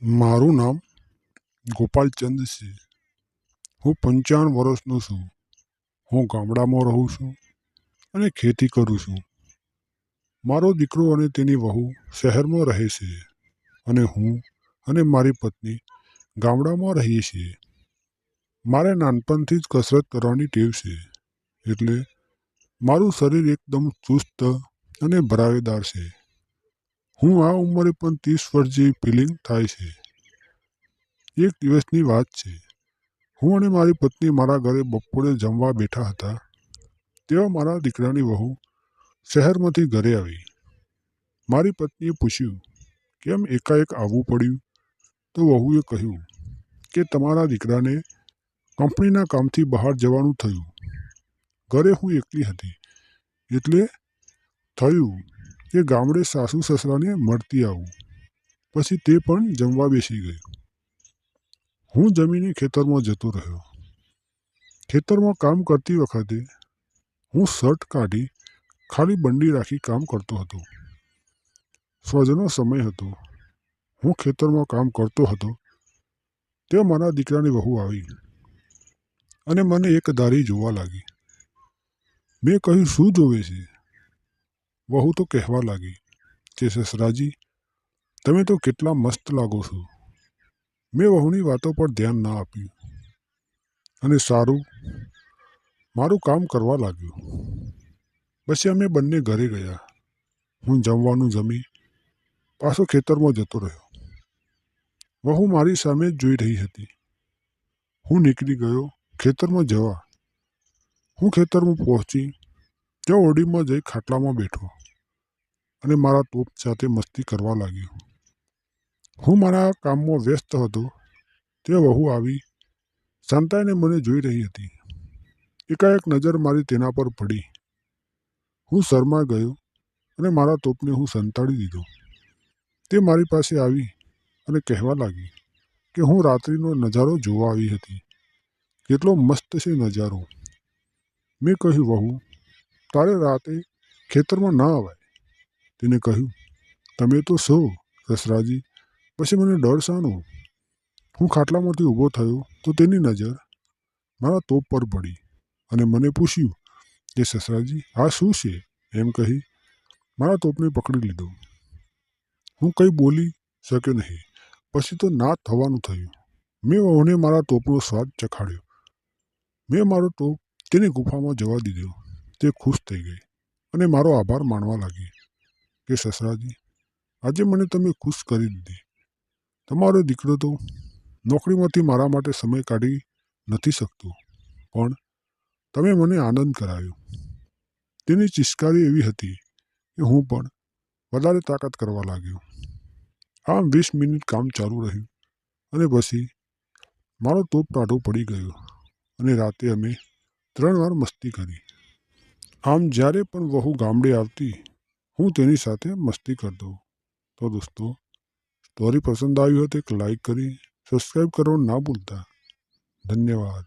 મારું નામ ગોપાલચંદ છે. હું 55 વર્ષનો છું. હું ગામડામાં રહું છું અને ખેતી કરું છું. મારો દીકરો અને તેની વહુ શહેરમાં રહે છે અને હું અને મારી પત્ની ગામડામાં રહીએ છીએ. મારે નાનપણથી જ કસરત કરવાની ટેવ છે, એટલે મારું શરીર એકદમ ચુસ્ત અને ભરાવેદાર છે. હું આ ઉંમરે પણ 30 વર્ષ જેવી ફિલિંગ થાય છે. એક દિવસની વાત છે. હું અને મારી પત્ની મારા ઘરે બપોરે જમવા બેઠા હતા. તેવા મારા દીકરાની વહુ શહેરમાંથી ઘરે આવી. મારી પત્નીએ પૂછ્યું, કેમ એકાએક આવવું પડ્યું? તો વહુએ કહ્યું કે તમારા દીકરાને કંપનીના કામથી બહાર જવાનું થયું. ઘરે હું એકલી હતી, એટલે થયું કે ગામડે સાસુ સસરાને મળતી આવું. પછી તે પણ જમવા બેસી ગઈ. હું જમીને ખેતરમાં જતો રહ્યો. ખેતરમાં કામ કરતી વખતે હું શર્ટ કાઢી ખાલી બંડી રાખી કામ કરતો હતો. સાંજનો સમય હતો. હું ખેતરમાં કામ કરતો હતો તે મારા દીકરાની વહુ આવી અને મને એક ધારી જોવા લાગી. મેં કહ્યું, શું જોવે છે? વહુ તો કહેવા લાગી કે સસરાજી, તમે તો કેટલા મસ્ત લાગો છો. મેં વહુની વાતો પર ધ્યાન ના આપ્યું અને સારું મારું કામ કરવા લાગ્યો. પછી અમે બંને ઘરે ગયા. હું જમવાનું જમી પાછો ખેતરમાં જતો રહ્યો. વહુ મારી સામે જ જોઈ રહી હતી. હું નીકળી ગયો ખેતરમાં જવા. હું ખેતરમાં પહોંચી ત્યાં ઓરડીમાં જઈ ખાટલામાં બેઠો અને મારા તોપ સાથે મસ્તી કરવા લાગ્યો. હું મારા કામમાં વ્યસ્ત હતો તે વહુ આવી શાંતાઈને મને જોઈ રહી હતી. એકાએક નજર મારી તેના પર પડી. હું શરમાઈ ગયો અને મારા તોપને હું સંતાડી દીધો. તે મારી પાસે આવી અને કહેવા લાગી કે હું રાત્રિનો નજારો જોવા આવી હતી. કેટલો મસ્ત છે નજારો. મેં કહ્યું, વહુ, તારે રાતે ખેતરમાં ના અવાય. તેને કહ્યું, તમે તો છો સસરાજી, પછી મને ડર શાનો? હું ખાટલામાંથી ઊભો થયો તો તેની નજર મારા તોપ પર પડી અને મને પૂછ્યું કે સસરાજી, આ શું છે? એમ કહી મારા તોપને પકડી લીધો. હું કંઈ બોલી શક્યો નહીં. પછી તો ના થવાનું થયું. મેં વહુને મારા તોપનો સ્વાદ ચખાડ્યો. મેં મારો તોપ તેની ગુફામાં જવા દીધો. તે ખુશ થઈ ગઈ અને મારો આભાર માનવા લાગી કે સસરાજી, આજે મને તમે ખુશ કરી દીધી. તમારો દીકરો તો નોકરીમાંથી મારા માટે સમય કાઢી નથી શકતો, પણ તમે મને આનંદ કરાવ્યો. તેની ચિસ્કારી એવી હતી કે હું પણ વધારે તાકાત કરવા લાગ્યો. આમ 20 મિનિટ કામ ચાલુ રહ્યું અને પછી મારો તોપ ટાઢો પડી ગયો અને રાતે અમે 3 વાર મસ્તી કરી. આમ જ્યારે પણ વહુ ગામડે આવતી, હું તેની સાથે મસ્તી કરતો. તો દોસ્તો, સ્ટોરી પસંદ આવી હોય તો એક લાઈક કરી સબસ્ક્રાઈબ કરવાનું ના ભૂલતા. ધન્યવાદ.